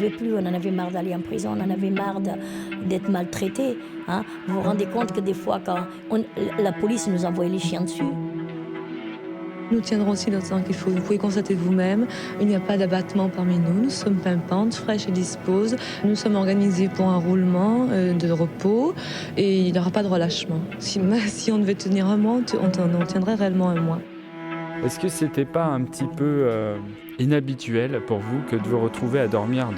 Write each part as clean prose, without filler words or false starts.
pouvait plus, on en avait marre d'aller en prison, on en avait marre d'être maltraités. Hein. Vous vous rendez compte que des fois, quand la police nous envoyait les chiens dessus. Nous tiendrons aussi le temps qu'il faut. Vous pouvez constater vous-même, il n'y a pas d'abattement parmi nous. Nous sommes pimpantes, fraîches et disposes. Nous sommes organisés pour un roulement de repos et il n'y aura pas de relâchement. Si on devait tenir un mois, on tiendrait réellement un mois. Est-ce que c'était pas un petit peu inhabituel pour vous que de vous retrouver à dormir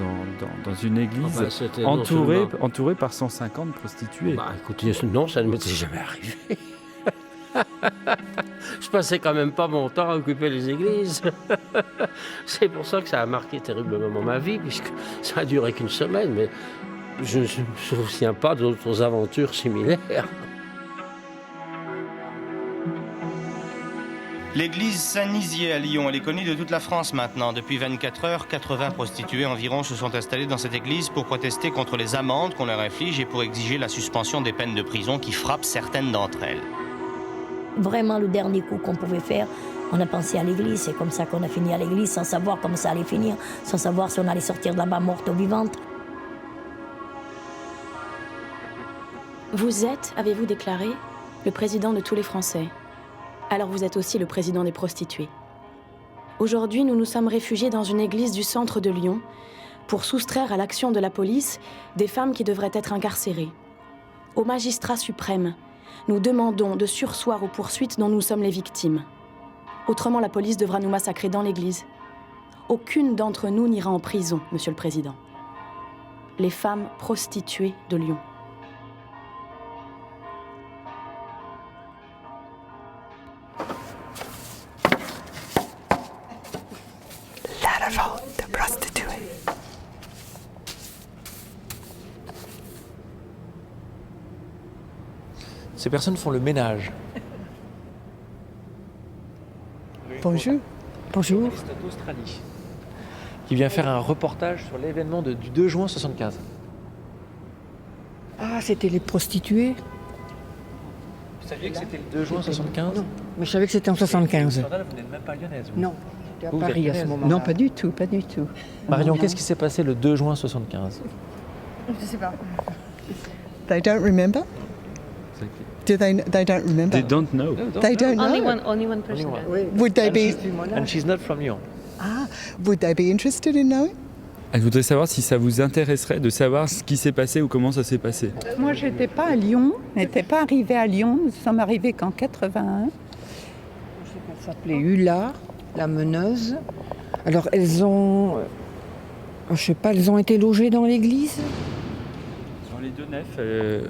dans une église entourée par 150 prostituées? Bah écoutez, non, ça ne m'était jamais arrivé. Je passais quand même pas mon temps à occuper les églises. C'est pour ça que ça a marqué terriblement ma vie, puisque ça a duré qu'une semaine, mais je ne me souviens pas d'autres aventures similaires. L'église Saint-Nizier à Lyon, elle est connue de toute la France maintenant. Depuis 24 heures, 80 prostituées environ se sont installées dans cette église pour protester contre les amendes qu'on leur inflige et pour exiger la suspension des peines de prison qui frappent certaines d'entre elles. Vraiment, le dernier coup qu'on pouvait faire, on a pensé à l'église. C'est comme ça qu'on a fini à l'église, sans savoir comment ça allait finir, sans savoir si on allait sortir de là-bas morte ou vivante. Vous êtes, avez-vous déclaré, le président de tous les Français. Alors vous êtes aussi le président des prostituées. Aujourd'hui, nous nous sommes réfugiés dans une église du centre de Lyon pour soustraire à l'action de la police des femmes qui devraient être incarcérées. Au magistrat suprême, nous demandons de surseoir aux poursuites dont nous sommes les victimes. Autrement, la police devra nous massacrer dans l'église. Aucune d'entre nous n'ira en prison, Monsieur le Président. Les femmes prostituées de Lyon. La révolte de prostituées. Ces personnes font le ménage. Bonjour. Bonjour. Journaliste d'Australie, qui vient faire un reportage sur l'événement du 2 juin 75. Ah, c'était les prostituées? Vous saviez que c'était le 2 juin 75? Non, mais je savais que c'était en 75. Chantal, vous n'êtes même pas lyonnaise. Non, j'étais à Vous êtes Paris à ce lyonnaise? moment-là. Non, pas du tout, pas du tout. Marion, Non. qu'est-ce qui s'est passé le 2 juin 75? Je sais pas. They don't remember? They don't remember? They don't know. They don't know. Only one person. Would they be? And she's not from Lyon. Ah, would they be interested in knowing? Elle voudrait savoir si ça vous intéresserait de savoir ce qui s'est passé ou comment ça s'est passé. Moi, je n'étais pas à Lyon, je n'étais pas arrivée à Lyon. Nous sommes arrivés qu'en 81. Elle s'appelait Hula, la meneuse. Alors, elles ont... je sais pas, elles ont été logées dans l'église? Dans les deux nefs,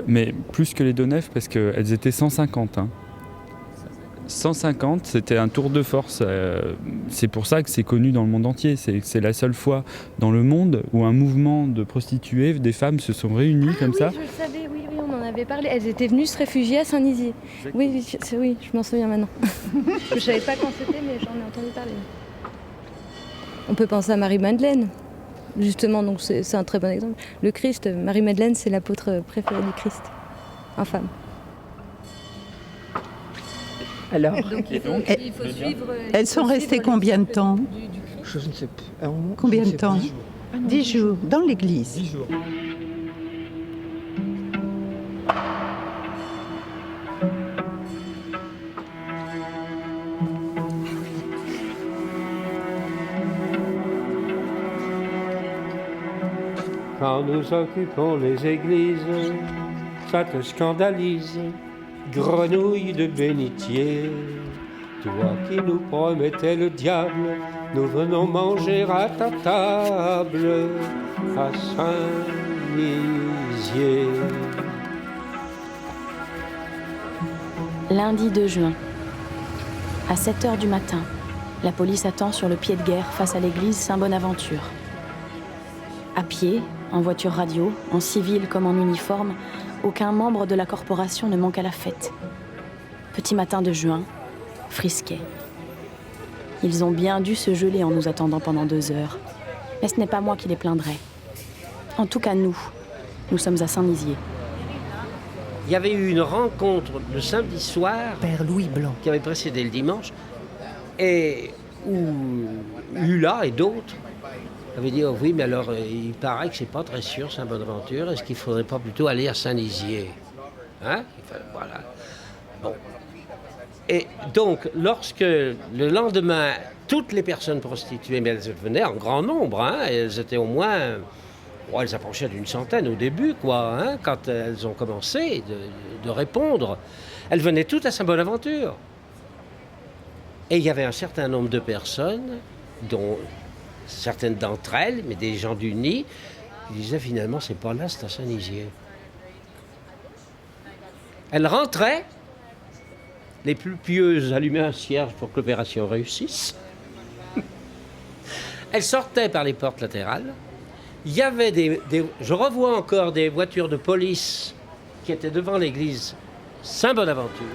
mais plus que les deux nefs parce qu'elles étaient 150. Hein. 150, c'était un tour de force. C'est pour ça que c'est connu dans le monde entier. C'est la seule fois dans le monde où un mouvement de prostituées, des femmes se sont réunies comme ça. Je le savais, oui, on en avait parlé. Elles étaient venues se réfugier à Saint-Nizier. Oui, je m'en souviens maintenant. Je ne savais pas quand c'était, mais j'en ai entendu parler. On peut penser à Marie-Madeleine, justement, donc c'est un très bon exemple. Le Christ, Marie-Madeleine, c'est l'apôtre préféré du Christ, en femme. Alors, il faut suivre, elles sont restées combien de temps? Je ne sais plus. Combien de temps? 10 jours, dans l'église. 10 jours. Quand nous occupons les églises, ça te scandalise. Grenouille de bénitier, toi qui nous promettais le diable, nous venons manger à ta table à Saint-Nizier. Lundi 2 juin. À 7h du matin, la police attend sur le pied de guerre face à l'église Saint-Bonaventure. À pied, en voiture radio, en civil comme en uniforme, aucun membre de la corporation ne manque à la fête. Petit matin de juin, frisquet. Ils ont bien dû se geler en nous attendant pendant 2 heures. Mais ce n'est pas moi qui les plaindrai. En tout cas, nous sommes à Saint-Nizier. Il y avait eu une rencontre le samedi soir, Père Louis Blanc. qui avait précédé le dimanche, et où Hula et d'autres avait dit, oh oui, mais alors il paraît que c'est pas très sûr Saint-Bonaventure, est-ce qu'il faudrait pas plutôt aller à Saint-Nizier? Hein? Voilà. Bon. Et donc, lorsque le lendemain, toutes les personnes prostituées, mais elles venaient en grand nombre, hein, elles étaient au moins, elles approchaient d'une centaine au début, quoi, hein, quand elles ont commencé de répondre. Elles venaient toutes à Saint-Bonaventure. Et il y avait un certain nombre de personnes, dont certaines d'entre elles, mais des gens du nid, qui disaient finalement, c'est pas là, c'est à Saint-Nizier. Elles rentraient, les plus pieuses allumaient un cierge pour que l'opération réussisse. Elles sortaient par les portes latérales. Il y avait je revois encore des voitures de police qui étaient devant l'église Saint-Bonaventure.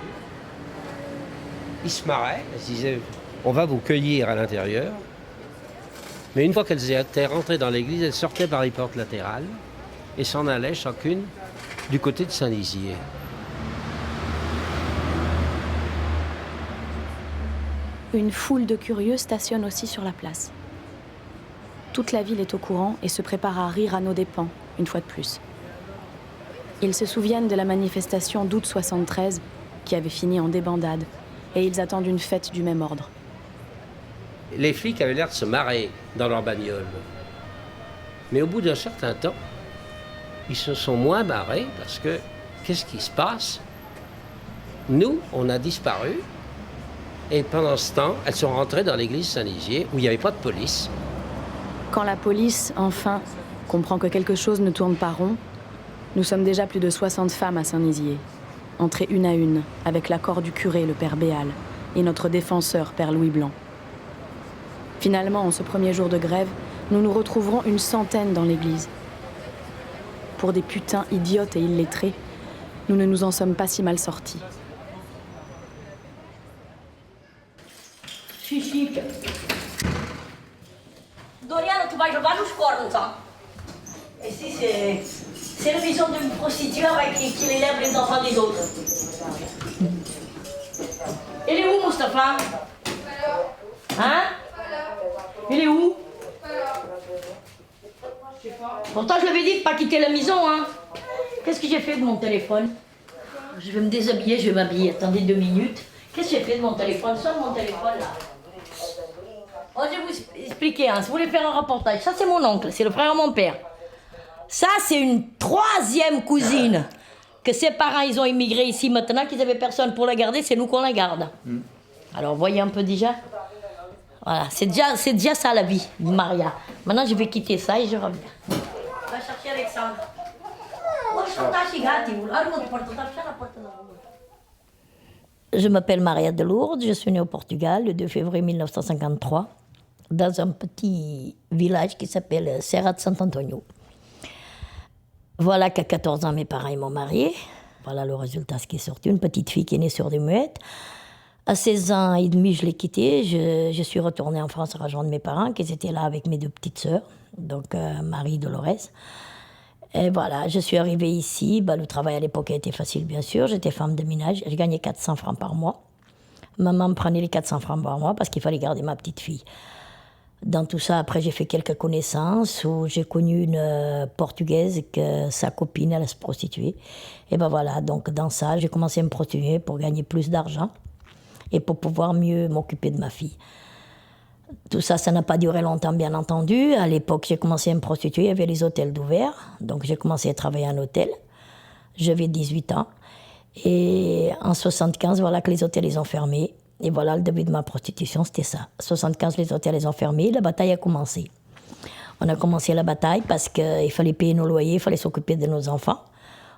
Ils se marraient, ils se disaient, on va vous cueillir à l'intérieur. Mais une fois qu'elles étaient rentrées dans l'église, elles sortaient par les portes latérales et s'en allaient chacune du côté de Saint-Nizier. Une foule de curieux stationne aussi sur la place. Toute la ville est au courant et se prépare à rire à nos dépens, une fois de plus. Ils se souviennent de la manifestation d'août 73 qui avait fini en débandade et ils attendent une fête du même ordre. Les flics avaient l'air de se marrer dans leur bagnole. Mais au bout d'un certain temps, ils se sont moins marrés parce que, qu'est-ce qui se passe? Nous, on a disparu et pendant ce temps, elles sont rentrées dans l'église Saint-Nizier où il n'y avait pas de police. Quand la police, enfin, comprend que quelque chose ne tourne pas rond, nous sommes déjà plus de 60 femmes à Saint-Nizier, entrées une à une, avec l'accord du curé, le père Béal, et notre défenseur, père Louis Blanc. Finalement, en ce premier jour de grève, nous nous retrouverons une centaine dans l'église. Pour des putains idiotes et illettrés, nous ne nous en sommes pas si mal sortis. Chichique. Doriano, tu vas jogar nos cornos, hein? Ici, c'est la maison d'une prostituée qui élève les enfants des autres. Il est où, Mustapha? Hein? Il est où? Pourtant, je l'avais dit de pas quitter la maison, hein? Qu'est-ce que j'ai fait de mon téléphone? Je vais me déshabiller, je vais m'habiller. Attendez 2 minutes. Qu'est-ce que j'ai fait de mon téléphone? Sonne mon téléphone, là. Oh, je vais vous expliquer, hein. Si vous voulez faire un reportage, ça, c'est mon oncle, c'est le frère de mon père. Ça, c'est une 3e cousine. Que ses parents, ils ont immigré ici maintenant, qu'ils n'avaient personne pour la garder, c'est nous qu'on la garde. Alors, voyez un peu déjà. Voilà, c'est déjà ça la vie, Maria. Maintenant, je vais quitter ça et je reviens. Va chercher Alexandre. Je m'appelle Maria de Lourdes, je suis née au Portugal le 2 février 1953, dans un petit village qui s'appelle Serra de Santo-Antonio. Voilà qu'à 14 ans, mes parents ils m'ont mariée. Voilà le résultat, ce qui est sorti. Une petite fille qui est née sur des muettes. À 16 ans et demi, je l'ai quittée. Je suis retournée en France rejoindre mes parents, qui étaient là avec mes 2 petites sœurs, donc Marie et Dolores. Et voilà, je suis arrivée ici. Le travail à l'époque a été facile, bien sûr. J'étais femme de ménage. Je gagnais 400 francs par mois. Maman me prenait les 400 francs par mois parce qu'il fallait garder ma petite fille. Dans tout ça, après, j'ai fait quelques connaissances où j'ai connu une Portugaise que sa copine, elle se prostituait. Et voilà, donc dans ça, j'ai commencé à me prostituer pour gagner plus d'argent et pour pouvoir mieux m'occuper de ma fille. Tout ça, ça n'a pas duré longtemps, bien entendu. À l'époque, j'ai commencé à me prostituer, il y avait les hôtels d'ouvert. Donc j'ai commencé à travailler en hôtel. J'avais 18 ans. Et en 75, voilà que les hôtels, ils ont fermé. Et voilà, le début de ma prostitution, c'était ça. En 75, les hôtels, ils ont fermé, la bataille a commencé. On a commencé la bataille parce qu'il fallait payer nos loyers, il fallait s'occuper de nos enfants.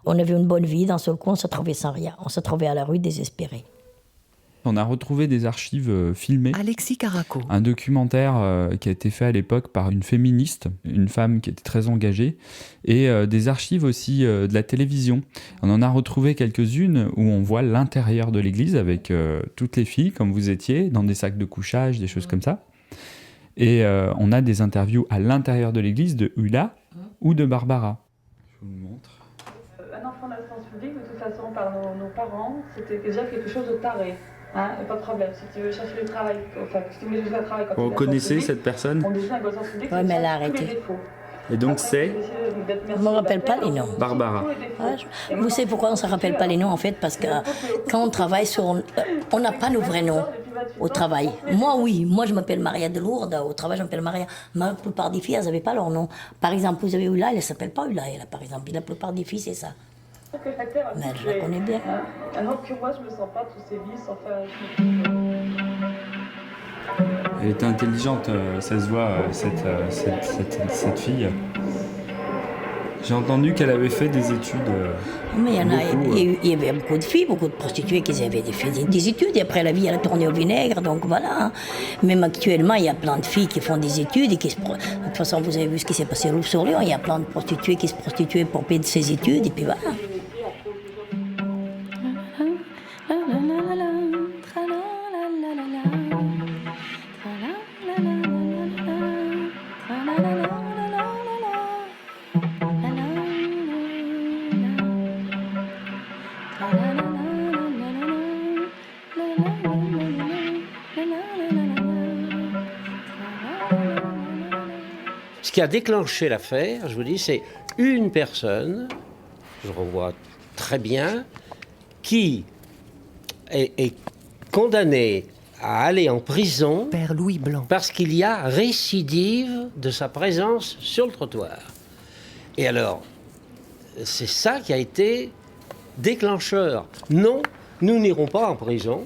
On avait une bonne vie, d'un seul coup, on se trouvait sans rien. On se trouvait à la rue, désespérés. On a retrouvé des archives filmées. Alexis Caraco. Un documentaire qui a été fait à l'époque par une féministe, une femme qui était très engagée, et des archives aussi de la télévision. On en a retrouvé quelques-unes où on voit l'intérieur de l'église avec toutes les filles, comme vous étiez, dans des sacs de couchage, des choses comme ça. Et on a des interviews à l'intérieur de l'église de Ulla ou de Barbara. Je vous le montre. Un enfant de la science publique, de toute façon, par nos parents, c'était déjà quelque chose de taré. Hein, pas de problème. Si tu veux chercher du travail, enfin, si tu voulais chercher du travail quand Vous tu connaissez cette personne? on devient un gosse en public, Ouais, mais elle a arrêté. Et donc c'est Je ne me rappelle pas les noms. Barbara. Ouais, vous savez pourquoi on ne se rappelle pas les noms en fait? Parce que quand on travaille sur... On n'a pas nos vrais noms au travail. Moi oui, moi je m'appelle Maria de Lourdes, au travail je m'appelle Maria. Mais la plupart des filles, elles n'avaient pas leur nom. Par exemple, vous avez Ula, elle ne s'appelle pas Ula, elle, par exemple. La plupart des filles, c'est ça. Mais je la connais bien. Alors que moi, je me sens pas tous ces vices, enfin... Elle était intelligente, ça se voit, cette fille. J'ai entendu qu'elle avait fait des études. Mais il y avait beaucoup de filles, beaucoup de prostituées qui avaient fait des études. Et après, la vie, elle a tourné au vinaigre, donc voilà. Même actuellement, il y a plein de filles qui font des études et qui se... De toute façon, vous avez vu ce qui s'est passé sur Lyon. Il y a plein de prostituées qui se prostituaient pour payer de ses études, et puis voilà. Ce qui a déclenché l'affaire, je vous dis, c'est une personne, je revois très bien, qui est condamnée à aller en prison Père Louis Blanc. parce qu'il y a récidive de sa présence sur le trottoir. Et alors, c'est ça qui a été déclencheur. Non, nous n'irons pas en prison.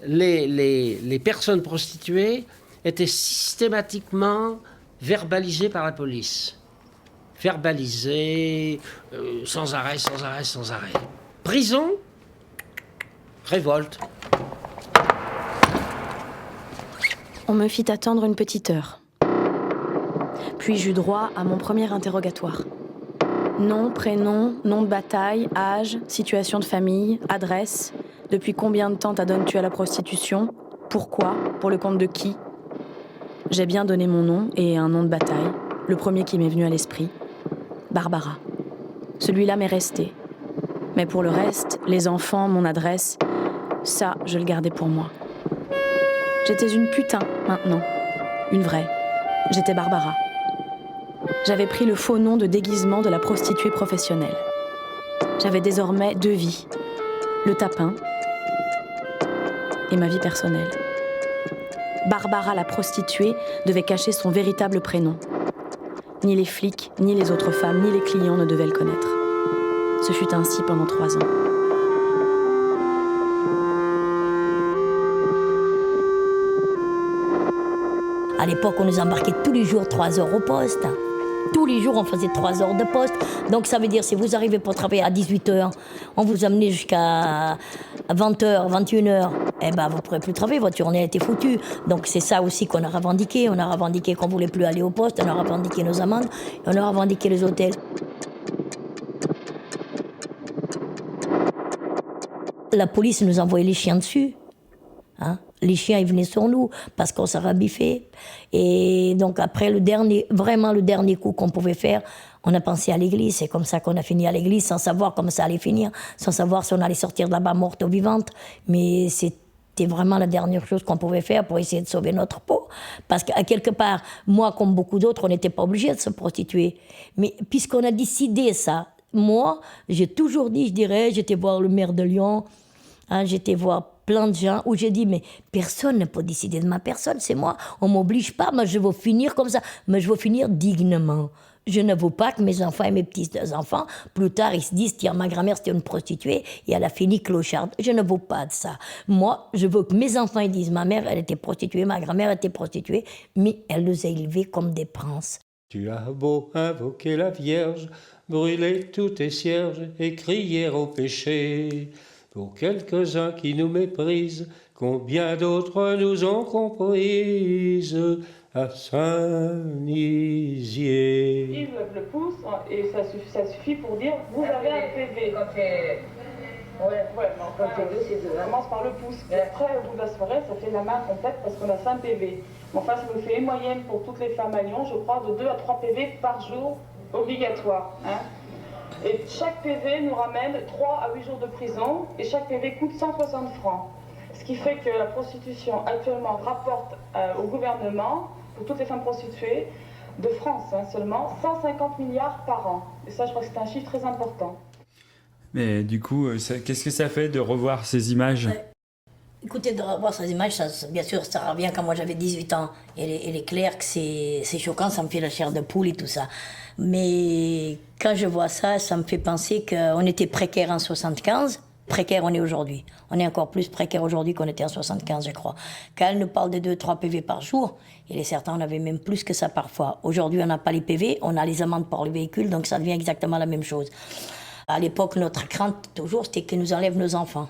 Les personnes prostituées étaient systématiquement verbalisées par la police. Verbalisées, sans arrêt, sans arrêt, sans arrêt. Prison, révolte. On me fit attendre une petite heure. Puis j'eus droit à mon premier interrogatoire. Nom, prénom, nom de bataille, âge, situation de famille, adresse. Depuis combien de temps t'adonnes-tu à la prostitution? Pourquoi? Pour le compte de qui? J'ai bien donné mon nom et un nom de bataille, le premier qui m'est venu à l'esprit. Barbara. Celui-là m'est resté. Mais pour le reste, les enfants, mon adresse, ça, je le gardais pour moi. J'étais une putain, maintenant. Une vraie. J'étais Barbara. J'avais pris le faux nom de déguisement de la prostituée professionnelle. J'avais désormais 2 vies. Le tapin et ma vie personnelle. Barbara la prostituée devait cacher son véritable prénom. Ni les flics, ni les autres femmes, ni les clients ne devaient le connaître. Ce fut ainsi pendant 3 ans. À l'époque, on nous embarquait tous les jours 3 heures au poste. Tous les jours, on faisait 3 heures de poste. Donc ça veut dire, si vous arrivez pour travailler à 18h, on vous amenait jusqu'à 20h, 21h, eh ben, vous ne pourrez plus travailler, votre journée a été foutue. Donc c'est ça aussi qu'on a revendiqué. On a revendiqué qu'on ne voulait plus aller au poste, on a revendiqué nos amendes, et on a revendiqué les hôtels. La police nous envoyait les chiens dessus. Hein? Les chiens, ils venaient sur nous parce qu'on s'est rabiffé. Et donc après, vraiment le dernier coup qu'on pouvait faire, on a pensé à l'église. C'est comme ça qu'on a fini à l'église, sans savoir comment ça allait finir, sans savoir si on allait sortir de là-bas morte ou vivante. Mais c'était vraiment la dernière chose qu'on pouvait faire pour essayer de sauver notre peau. Parce qu'à quelque part, moi, comme beaucoup d'autres, on n'était pas obligés de se prostituer. Mais puisqu'on a décidé ça, moi, j'ai toujours dit, je dirais, j'étais voir le maire de Lyon, hein, j'étais voir plein de gens où j'ai dit, mais personne ne peut décider de ma personne, c'est moi. On ne m'oblige pas, moi je veux finir comme ça, mais je veux finir dignement. Je ne veux pas que mes enfants et mes petits-enfants, plus tard, ils se disent, tiens, ma grand-mère c'était une prostituée et elle a fini clocharde. Je ne veux pas de ça. Moi, je veux que mes enfants ils disent, ma mère elle était prostituée, ma grand-mère était prostituée, mais elle nous a élevés comme des princes. Tu as beau invoquer la Vierge, brûler tous tes cierges et crier au péché. Pour quelques-uns qui nous méprisent, combien d'autres nous ont comprises à Saint-Nizier. Ils lèvent le pouce et ça suffit pour dire vous avez un PV. Ouais, un PV, ça commence par le pouce. Et après, au bout de la soirée, ça fait la main complète parce qu'on a 5 PV. Enfin, ça me fait une moyenne pour toutes les femmes à Lyon, je crois, de 2 à 3 PV par jour obligatoire. Hein. Et chaque PV nous ramène 3 à 8 jours de prison et chaque PV coûte 160 francs. Ce qui fait que la prostitution actuellement rapporte au gouvernement, pour toutes les femmes prostituées, de France seulement, 150 milliards par an. Et ça, je crois que c'est un chiffre très important. Mais du coup, qu'est-ce que ça fait de revoir ces images ? Écoutez, de revoir ces images, ça, bien sûr, ça revient quand moi j'avais 18 ans. Et il est clair que c'est choquant, ça me fait la chair de poule et tout ça. Mais quand je vois ça, ça me fait penser qu'on était précaire en 75. Précaire on est aujourd'hui. On est encore plus précaire aujourd'hui qu'on était en 75, je crois. Quand elle nous parle de 2-3 PV par jour, il est certain on avait même plus que ça parfois. Aujourd'hui, on n'a pas les PV, on a les amendes pour les véhicules, donc ça devient exactement la même chose. À l'époque, notre crainte, toujours, c'était qu'ils nous enlèvent nos enfants.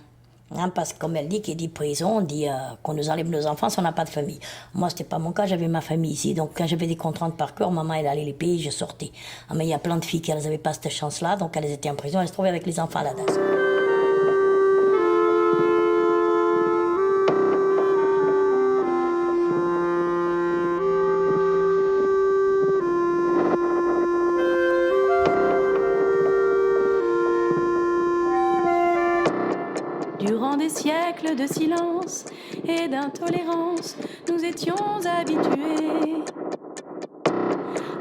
Parce que comme elle dit, qu'il dit prison, on dit qu'on nous enlève nos enfants si on n'a pas de famille. Moi, c'était pas mon cas, j'avais ma famille ici. Donc quand j'avais des contraintes par cœur, maman, elle allait les payer, je sortais. Mais il y a plein de filles qui n'avaient pas cette chance-là, donc elles étaient en prison, elles se trouvaient avec les enfants à la DAS. Durant des siècles de silence et d'intolérance, nous étions habitués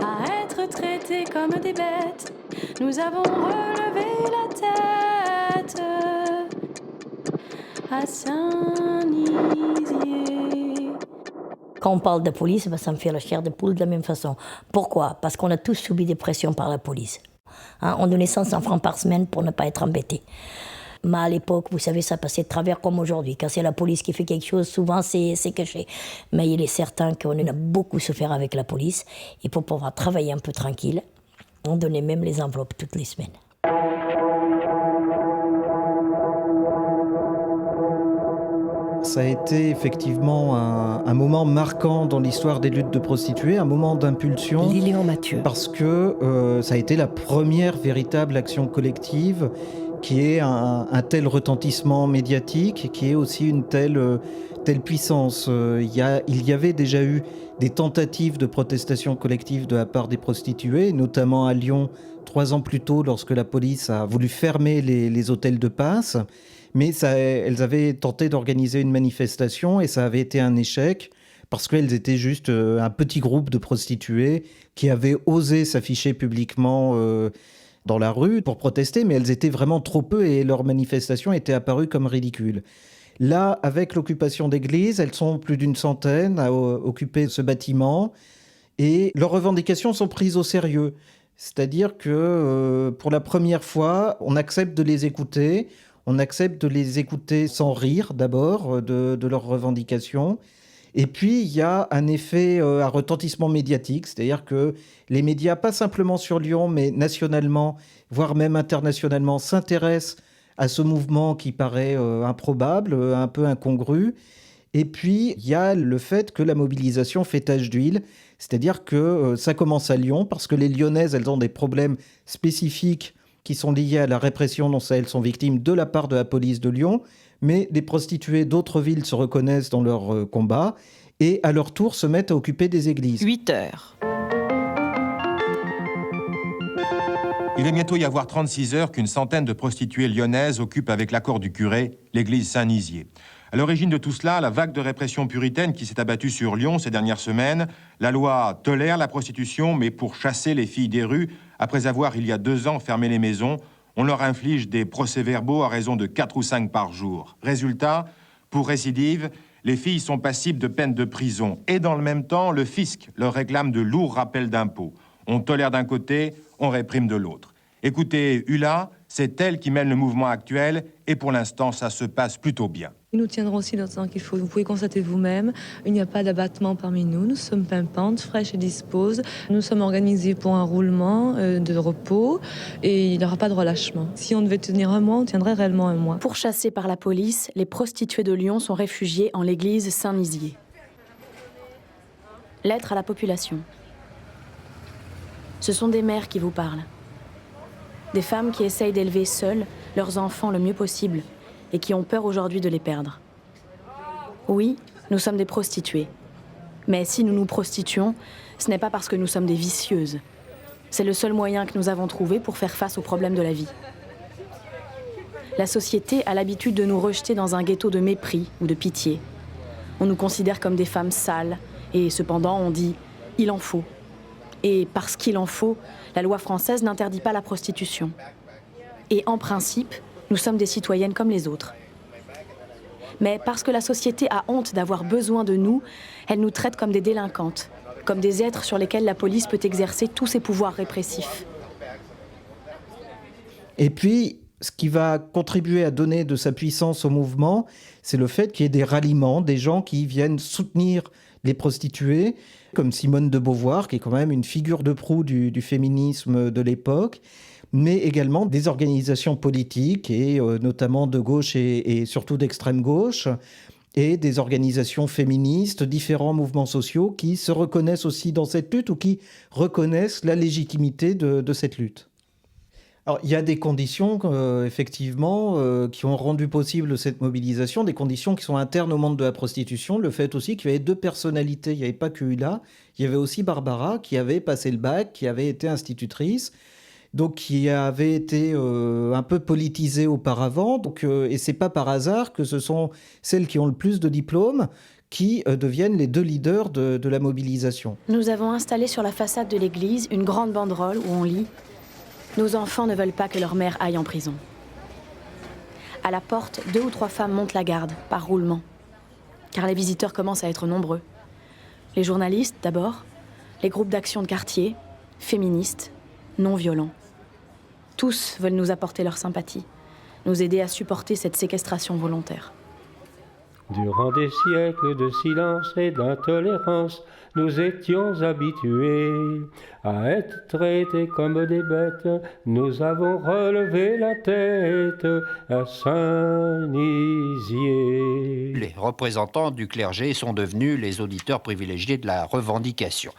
à être traités comme des bêtes. Nous avons relevé la tête à Saint-Nizier. Quand on parle de police, ça me fait la chair de poule de la même façon. Pourquoi ? Parce qu'on a tous subi des pressions par la police. On donnait 500 francs par semaine pour ne pas être embêtés. Mais à l'époque, vous savez, ça passait de travers comme aujourd'hui. Quand c'est la police qui fait quelque chose, souvent c'est caché. Mais il est certain qu'on a beaucoup souffert avec la police. Et pour pouvoir travailler un peu tranquille, on donnait même les enveloppes toutes les semaines. Ça a été effectivement un moment marquant dans l'histoire des luttes de prostituées, un moment d'impulsion. Lilian Mathieu. Parce que ça a été la première véritable action collective qui ait un tel retentissement médiatique, qui ait aussi une telle puissance. Il y avait déjà eu des tentatives de protestation collective de la part des prostituées, notamment à Lyon 3 ans plus tôt, lorsque la police a voulu fermer les hôtels de passe. Mais elles avaient tenté d'organiser une manifestation et ça avait été un échec parce qu'elles étaient juste un petit groupe de prostituées qui avaient osé s'afficher publiquement dans la rue pour protester, mais elles étaient vraiment trop peu et leur manifestation était apparue comme ridicule. Là, avec l'occupation d'églises, elles sont plus d'une centaine à occuper ce bâtiment et leurs revendications sont prises au sérieux. C'est-à-dire que pour la première fois, on accepte de les écouter. On accepte de les écouter sans rire d'abord de leurs revendications. Et puis, il y a un effet, un retentissement médiatique, c'est-à-dire que les médias, pas simplement sur Lyon, mais nationalement, voire même internationalement, s'intéressent à ce mouvement qui paraît improbable, un peu incongru. Et puis, il y a le fait que la mobilisation fait tache d'huile, c'est-à-dire que ça commence à Lyon, parce que les Lyonnaises, elles ont des problèmes spécifiques qui sont liées à la répression dont elles sont victimes de la part de la police de Lyon, mais les prostituées d'autres villes se reconnaissent dans leur combat et à leur tour se mettent à occuper des églises. 8 heures. Il va bientôt y avoir 36 heures qu'une centaine de prostituées lyonnaises occupent avec l'accord du curé l'église Saint-Nizier. À l'origine de tout cela, la vague de répression puritaine qui s'est abattue sur Lyon ces dernières semaines. La loi tolère la prostitution, mais pour chasser les filles des rues, après avoir, il y a 2 ans, fermé les maisons, on leur inflige des procès-verbaux à raison de 4 ou 5 par jour. Résultat, pour récidive, les filles sont passibles de peine de prison. Et dans le même temps, le fisc leur réclame de lourds rappels d'impôts. On tolère d'un côté, on réprime de l'autre. Écoutez, Ulla, c'est elle qui mène le mouvement actuel et pour l'instant, ça se passe plutôt bien. Nous tiendrons aussi dans le temps qu'il faut. Vous pouvez constater vous-même, il n'y a pas d'abattement parmi nous. Nous sommes pimpantes, fraîches et disposes. Nous sommes organisés pour un roulement de repos et il n'y aura pas de relâchement. Si on devait tenir un mois, on tiendrait réellement un mois. Pourchassées par la police, les prostituées de Lyon sont réfugiées en l'église Saint-Nizier. Lettre à la population. Ce sont des mères qui vous parlent. Des femmes qui essayent d'élever seules leurs enfants le mieux possible et qui ont peur aujourd'hui de les perdre. Oui, nous sommes des prostituées. Mais si nous nous prostituons, ce n'est pas parce que nous sommes des vicieuses. C'est le seul moyen que nous avons trouvé pour faire face aux problèmes de la vie. La société a l'habitude de nous rejeter dans un ghetto de mépris ou de pitié. On nous considère comme des femmes sales, et cependant on dit « il en faut ». Et parce qu'il en faut, la loi française n'interdit pas la prostitution. Et en principe, nous sommes des citoyennes comme les autres. Mais parce que la société a honte d'avoir besoin de nous, elle nous traite comme des délinquantes, comme des êtres sur lesquels la police peut exercer tous ses pouvoirs répressifs. Et puis, ce qui va contribuer à donner de sa puissance au mouvement, c'est le fait qu'il y ait des ralliements, des gens qui viennent soutenir les prostituées, comme Simone de Beauvoir, qui est quand même une figure de proue du féminisme de l'époque, mais également des organisations politiques, et notamment de gauche et surtout d'extrême gauche, et des organisations féministes, différents mouvements sociaux qui se reconnaissent aussi dans cette lutte ou qui reconnaissent la légitimité de cette lutte. Alors, il y a des conditions, effectivement, qui ont rendu possible cette mobilisation, des conditions qui sont internes au monde de la prostitution. Le fait aussi qu'il y avait deux personnalités, il n'y avait pas que Ulla, il y avait aussi Barbara qui avait passé le bac, qui avait été institutrice, donc qui avait été un peu politisée auparavant. Donc, et c'est pas par hasard que ce sont celles qui ont le plus de diplômes qui deviennent les deux leaders de la mobilisation. Nous avons installé sur la façade de l'église une grande banderole où on lit « Nos enfants ne veulent pas que leur mère aille en prison ». À la porte, 2 ou 3 femmes montent la garde, par roulement, car les visiteurs commencent à être nombreux. Les journalistes, d'abord, les groupes d'action de quartier, féministes, non violents. Tous veulent nous apporter leur sympathie, nous aider à supporter cette séquestration volontaire. Durant des siècles de silence et d'intolérance, nous étions habitués à être traités comme des bêtes. Nous avons relevé la tête à Saint-Nizier. Les représentants du clergé sont devenus les auditeurs privilégiés de la revendication.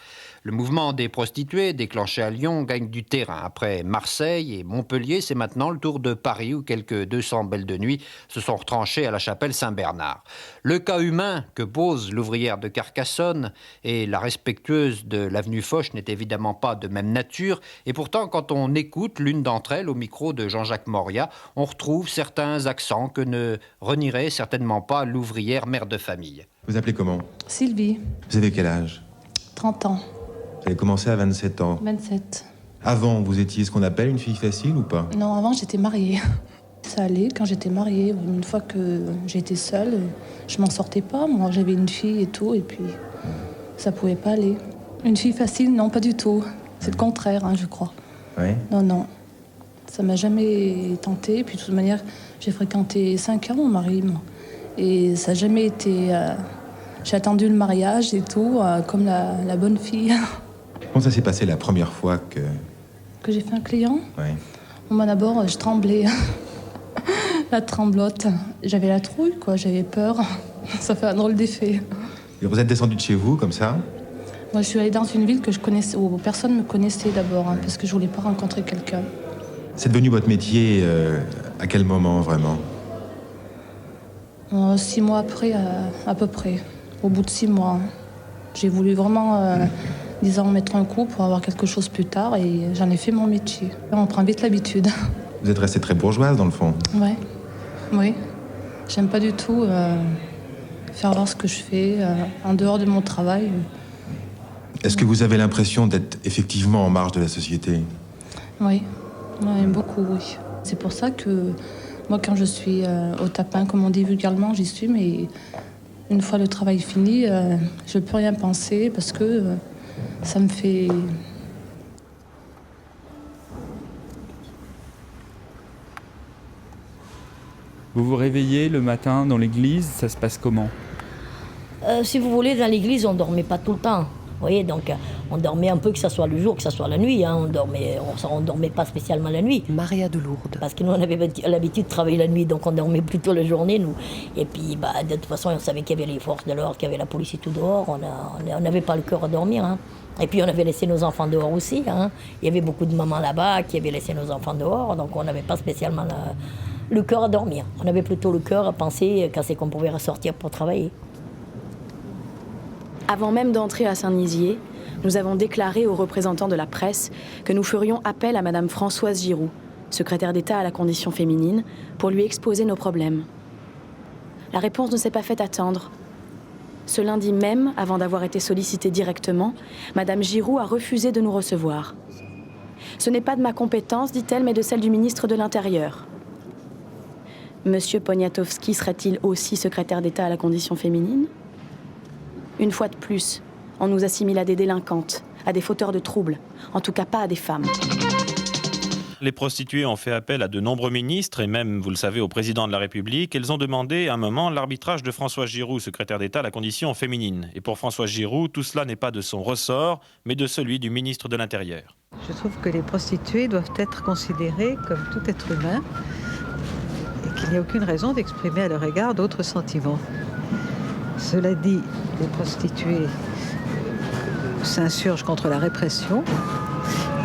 Le mouvement des prostituées, déclenché à Lyon, gagne du terrain. Après Marseille et Montpellier, c'est maintenant le tour de Paris, où quelques 200 belles de nuit se sont retranchées à la chapelle Saint-Bernard. Le cas humain que pose l'ouvrière de Carcassonne et la respectueuse de l'avenue Foch n'est évidemment pas de même nature. Et pourtant, quand on écoute l'une d'entre elles au micro de Jean-Jacques Moria, on retrouve certains accents que ne renierait certainement pas l'ouvrière mère de famille. Vous appelez comment? Sylvie, Vous avez quel âge? 30 ans, Vous avez commencé à 27 ans. 27. Avant, vous étiez ce qu'on appelle une fille facile ou pas? Non, avant j'étais mariée. Ça allait quand j'étais mariée. Une fois que j'étais seule, je m'en sortais pas. Moi, j'avais une fille et tout, et puis ça pouvait pas aller. Une fille facile, non, pas du tout. C'est le contraire, hein, je crois. Oui. Non, non. Ça m'a jamais tenté. Puis de toute manière, j'ai fréquenté 5 ans mon mari, moi. Et ça n'a jamais été... j'ai attendu le mariage et tout, comme la bonne fille. Comment ça s'est passé la première fois que... Que j'ai fait un client? Oui. Moi, d'abord, je tremblais. La tremblote. J'avais la trouille, quoi. J'avais peur. Ça fait un drôle d'effet. Et vous êtes descendu de chez vous, comme ça? Moi, je suis allée dans une ville que je connaissais, où personne ne me connaissait d'abord, hein, parce que je voulais pas rencontrer quelqu'un. C'est devenu votre métier à quel moment, vraiment? 6 mois après, à peu près. Au bout de 6 mois. J'ai voulu vraiment, disons, mettre un coup pour avoir quelque chose plus tard, et j'en ai fait mon métier. On prend vite l'habitude. Vous êtes restée très bourgeoise, dans le fond? Ouais. Oui. J'aime pas du tout faire voir ce que je fais en dehors de mon travail. Est-ce que vous avez l'impression d'être effectivement en marge de la société? Oui, beaucoup, oui. C'est pour ça que moi, quand je suis au tapin, comme on dit vulgairement, j'y suis, mais une fois le travail fini, je ne peux rien penser parce que ça me fait... Vous vous réveillez le matin dans l'église, ça se passe comment? Si vous voulez, dans l'église, on ne dormait pas tout le temps. Vous voyez, donc on dormait un peu, que ce soit le jour, que ce soit la nuit. Hein. On dormait pas spécialement la nuit. Maria de Lourdes. Parce que nous, on avait l'habitude de travailler la nuit, donc on dormait plutôt la journée, nous. Et puis, de toute façon, on savait qu'il y avait les forces de l'ordre, qu'il y avait la police et tout dehors. On n'avait pas le cœur à dormir. Hein. Et puis, on avait laissé nos enfants dehors aussi. Hein. Il y avait beaucoup de mamans là-bas qui avaient laissé nos enfants dehors, donc on n'avait pas spécialement le cœur à dormir. On avait plutôt le cœur à penser quand c'est qu'on pouvait ressortir pour travailler. Avant même d'entrer à Saint-Nizier, nous avons déclaré aux représentants de la presse que nous ferions appel à Madame Françoise Giroud, secrétaire d'État à la condition féminine, pour lui exposer nos problèmes. La réponse ne s'est pas fait attendre. Ce lundi même, avant d'avoir été sollicitée directement, Madame Giroux a refusé de nous recevoir. Ce n'est pas de ma compétence, dit-elle, mais de celle du ministre de l'Intérieur. Monsieur Poniatowski serait-il aussi secrétaire d'État à la condition féminine? Une fois de plus, on nous assimile à des délinquantes, à des fauteurs de troubles, en tout cas pas à des femmes. Les prostituées ont fait appel à de nombreux ministres et même, vous le savez, au président de la République. Elles ont demandé à un moment l'arbitrage de François Giroux, secrétaire d'État à la condition féminine. Et pour François Giroux, tout cela n'est pas de son ressort, mais de celui du ministre de l'Intérieur. Je trouve que les prostituées doivent être considérées comme tout être humain et qu'il n'y a aucune raison d'exprimer à leur égard d'autres sentiments. Cela dit, les prostituées s'insurgent contre la répression.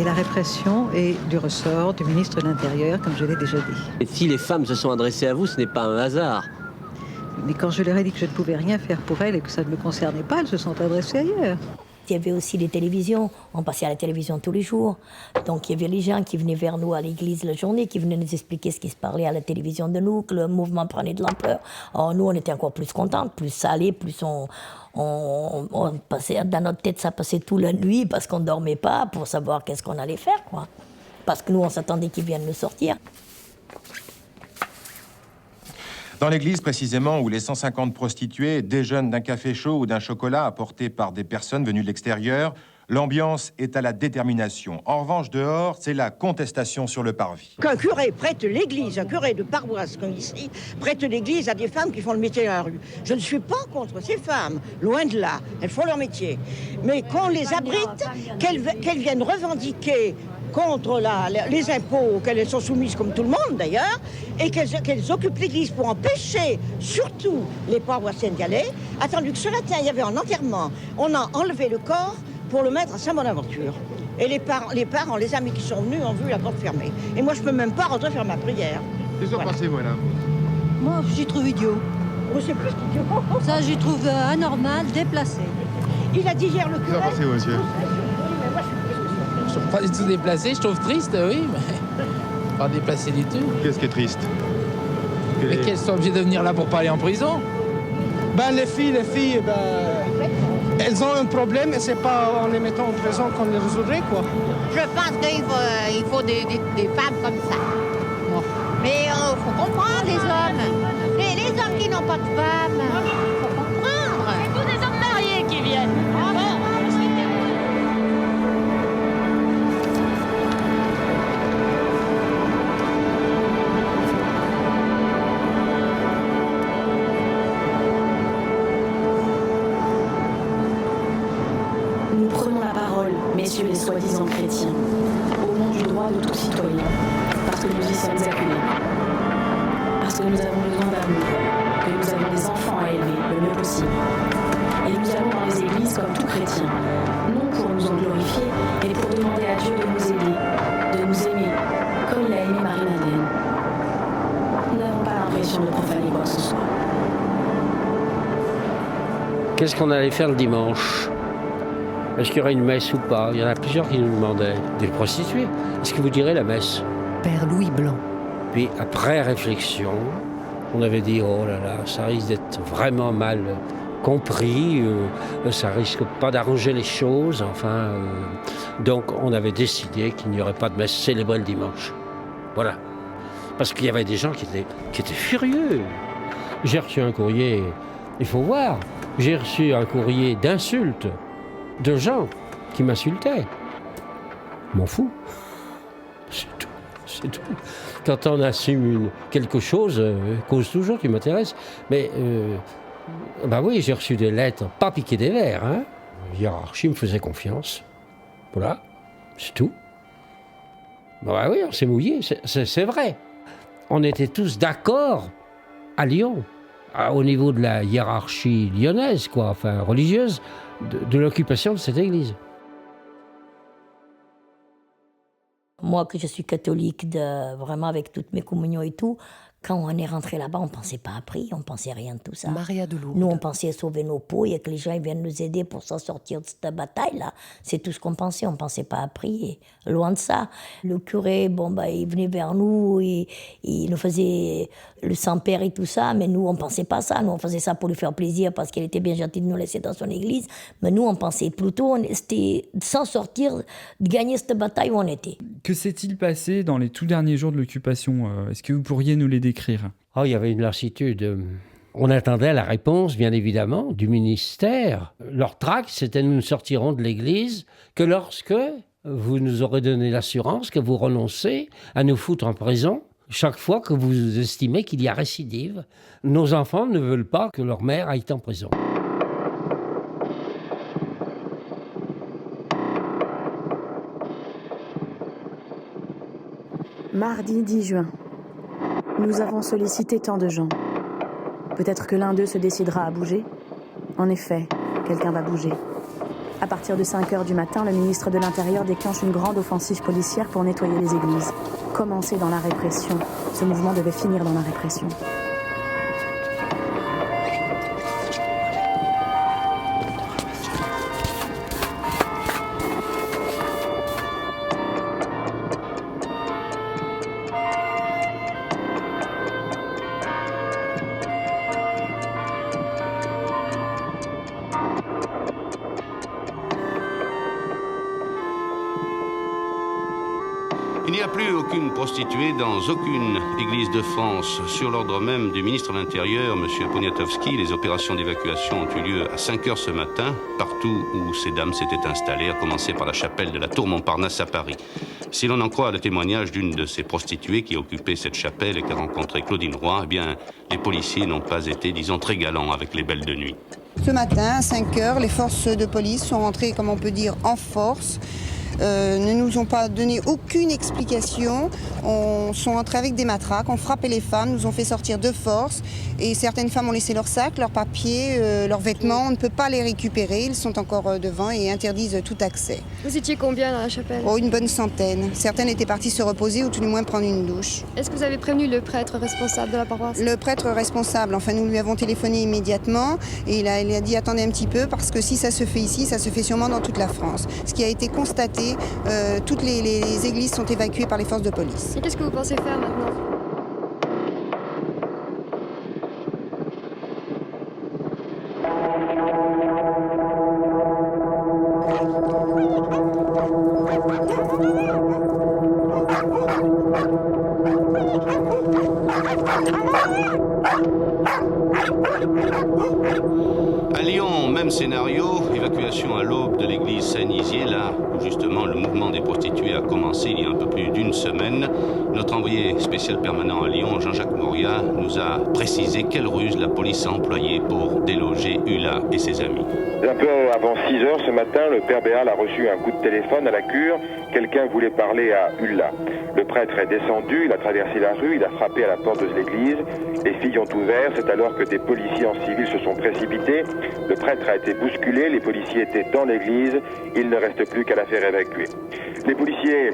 Et la répression est du ressort du ministre de l'Intérieur, comme je l'ai déjà dit. Et si les femmes se sont adressées à vous, ce n'est pas un hasard. Mais quand je leur ai dit que je ne pouvais rien faire pour elles et que ça ne me concernait pas, elles se sont adressées ailleurs. Il y avait aussi les télévisions, on passait à la télévision tous les jours. Donc il y avait les gens qui venaient vers nous à l'église la journée, qui venaient nous expliquer ce qui se parlait à la télévision de nous, que le mouvement prenait de l'ampleur. Alors nous, on était encore plus contents, plus salés, plus on passait, dans notre tête, ça passait toute la nuit parce qu'on ne dormait pas pour savoir qu'est-ce qu'on allait faire, quoi. Parce que nous, on s'attendait qu'ils viennent nous sortir. Dans l'église, précisément, où les 150 prostituées déjeunent d'un café chaud ou d'un chocolat apporté par des personnes venues de l'extérieur, l'ambiance est à la détermination. En revanche, dehors, c'est la contestation sur le parvis. Qu'un curé prête l'église, un curé de paroisse comme ici, prête l'église à des femmes qui font le métier dans la rue. Je ne suis pas contre ces femmes, loin de là, elles font leur métier. Mais qu'on les abrite, qu'elles viennent revendiquer contre les impôts auxquels elles sont soumises, comme tout le monde d'ailleurs, et qu'elles occupent l'église pour empêcher surtout les paroissiennes d'y aller, attendu que ce matin, il y avait un enterrement, on a enlevé le corps pour le mettre à Saint-Bonaventure. Et les parents, les amis qui sont venus ont vu la porte fermée. Et moi, je ne peux même pas rentrer faire ma prière. Qu'est-ce que vous pensez, voilà? Moi, j'y trouve idiot. Moi, c'est plus idiot. Ça, j'y trouve anormal, déplacé. Il a dit hier le curé... Qu'est-ce que vous pensez, monsieur? Je trouve pas du tout déplacé, je trouve triste, oui, mais pas déplacé du tout. Qu'est-ce qui est triste? Mais qu'elles sont obligées de venir là pour pas aller en prison? Les filles, elles ont un problème et c'est pas en les mettant en prison qu'on les résoudrait, quoi. Je pense qu'il faut des femmes comme ça. Bon. Mais il faut comprendre les hommes. Les hommes qui n'ont pas de femmes, il faut comprendre. C'est tous des hommes mariés qui viennent. Nous prenons la parole, messieurs les soi-disant chrétiens, au nom du droit de tout citoyen, parce que nous y sommes accueillis, parce que nous avons besoin d'amour, que nous avons des enfants à élever le mieux possible. Et nous allons dans les églises comme tout chrétien, non pour nous en glorifier, mais pour demander à Dieu de nous aider, de nous aimer, comme il a aimé Marie-Madeleine. Nous n'avons pas l'impression de profaner quoi que ce soit. Qu'est-ce qu'on allait faire le dimanche? Est-ce qu'il y aurait une messe ou pas? Il y en a plusieurs qui nous demandaient. Des prostituées. Est-ce que vous direz la messe? Père Louis Blanc. Puis après réflexion, on avait dit, oh là là, ça risque d'être vraiment mal compris, ça risque pas d'arranger les choses, enfin... donc on avait décidé qu'il n'y aurait pas de messe célébrée le dimanche. Voilà. Parce qu'il y avait des gens qui étaient furieux. J'ai reçu un courrier, il faut voir, j'ai reçu un courrier d'insultes de gens qui m'insultaient. M'en fous. C'est tout. C'est tout. Quand on assume quelque chose, cause toujours qui m'intéresse. Mais, oui, j'ai reçu des lettres, pas piquées des verres. Hein. La hiérarchie me faisait confiance. Voilà, c'est tout. Bah oui, on s'est mouillé, c'est vrai. On était tous d'accord à Lyon, au niveau de la hiérarchie lyonnaise, quoi, enfin religieuse, de l'occupation de cette église. Moi, que je suis catholique, vraiment avec toutes mes communions et tout, Quand on est rentré là-bas, on ne pensait pas à prix, on ne pensait rien de tout ça. Maria de Lourdes. Nous, on pensait sauver nos peaux et que les gens ils viennent nous aider pour s'en sortir de cette bataille-là. C'est tout ce qu'on pensait, on ne pensait pas à prix. Et loin de ça. Le curé, il venait vers nous, il nous faisait le Saint-Père et tout ça, mais nous, on ne pensait pas ça. Nous, on faisait ça pour lui faire plaisir parce qu'il était bien gentil de nous laisser dans son église. Mais nous, on pensait plutôt, c'était de s'en sortir, de gagner cette bataille où on était. Que s'est-il passé dans les tout derniers jours de l'occupation ? Est-ce que vous pourriez nous les décrire ? Il y avait une lassitude. On attendait la réponse, bien évidemment, du ministère. Leur tract, c'était « nous ne sortirons de l'église que lorsque vous nous aurez donné l'assurance que vous renoncez à nous foutre en prison chaque fois que vous estimez qu'il y a récidive. Nos enfants ne veulent pas que leur mère aille en prison. » Mardi 10 juin. Nous avons sollicité tant de gens. Peut-être que l'un d'eux se décidera à bouger. En effet, quelqu'un va bouger. À partir de 5h du matin, le ministre de l'Intérieur déclenche une grande offensive policière pour nettoyer les églises. Commencer dans la répression. Ce mouvement devait finir dans la répression. Il n'y a plus aucune prostituée dans aucune église de France. Sur l'ordre même du ministre de l'Intérieur, M. Poniatowski, les opérations d'évacuation ont eu lieu à 5h ce matin, partout où ces dames s'étaient installées, à commencer par la chapelle de la Tour Montparnasse à Paris. Si l'on en croit le témoignage d'une de ces prostituées qui occupait cette chapelle et qui a rencontré Claudine Roy, les policiers n'ont pas été, disons, très galants avec les belles de nuit. Ce matin, à 5h, les forces de police sont rentrées, comme on peut dire, en force. Ne nous ont pas donné aucune explication. On sont entrés avec des matraques, ont frappé les femmes, nous ont fait sortir de force. Et certaines femmes ont laissé leurs sacs, leurs papiers, leurs vêtements. On ne peut pas les récupérer, ils sont encore devant et interdisent tout accès. Vous étiez combien dans la chapelle ? Une bonne centaine. Certaines étaient parties se reposer ou tout du moins prendre une douche. Est-ce que vous avez prévenu le prêtre responsable de la paroisse ? Le prêtre responsable, nous lui avons téléphoné immédiatement et il a dit attendez un petit peu parce que si ça se fait ici, ça se fait sûrement dans toute la France. Ce qui a été constaté, toutes les églises sont évacuées par les forces de police. Et qu'est-ce que vous pensez faire maintenant ? À Lyon, même scénario, évacuation à l'aube de l'église Saint-Nizier, là où justement le mouvement des prostituées a commencé il y a un peu plus d'une semaine. Notre envoyé spécial permanent à Lyon, Jean-Jacques Moria, nous a précisé quelle ruse la police a employée pour déloger Hula et ses amis. Un peu avant 6h ce matin, le père Béal a reçu un coup de téléphone à la cure. Quelqu'un voulait parler à Hula. Le prêtre est descendu, il a traversé la rue, il a frappé à la porte de l'église. Les filles ont ouvert, c'est alors que des policiers en civil se sont précipités. Le prêtre a été bousculé, les policiers étaient dans l'église, il ne reste plus qu'à la faire évacuer. Les policiers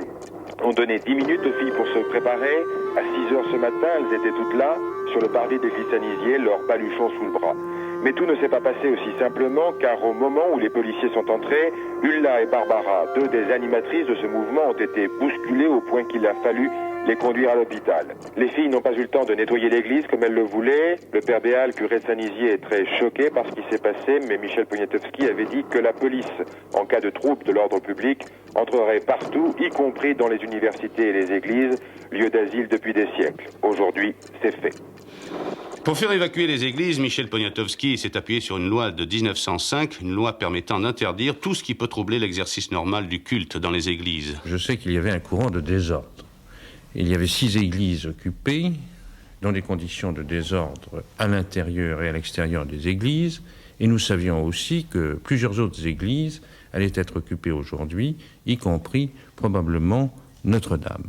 ont donné 10 minutes aux filles pour se préparer. À 6h ce matin, elles étaient toutes là, sur le parvis de l'église Saint-Nizier, leur baluchon sous le bras. Mais tout ne s'est pas passé aussi simplement, car au moment où les policiers sont entrés, Ulla et Barbara, deux des animatrices de ce mouvement, ont été bousculées au point qu'il a fallu les conduire à l'hôpital. Les filles n'ont pas eu le temps de nettoyer l'église comme elles le voulaient. Le père Béal, curé de Saint-Nizier, est très choqué par ce qui s'est passé, mais Michel Poniatowski avait dit que la police, en cas de trouble de l'ordre public, entrerait partout, y compris dans les universités et les églises, lieux d'asile depuis des siècles. Aujourd'hui, c'est fait. Pour faire évacuer les églises, Michel Poniatowski s'est appuyé sur une loi de 1905, une loi permettant d'interdire tout ce qui peut troubler l'exercice normal du culte dans les églises. Je sais qu'il y avait un courant de désordre. Il y avait 6 églises occupées, dans des conditions de désordre à l'intérieur et à l'extérieur des églises, et nous savions aussi que plusieurs autres églises allaient être occupées aujourd'hui, y compris probablement Notre-Dame.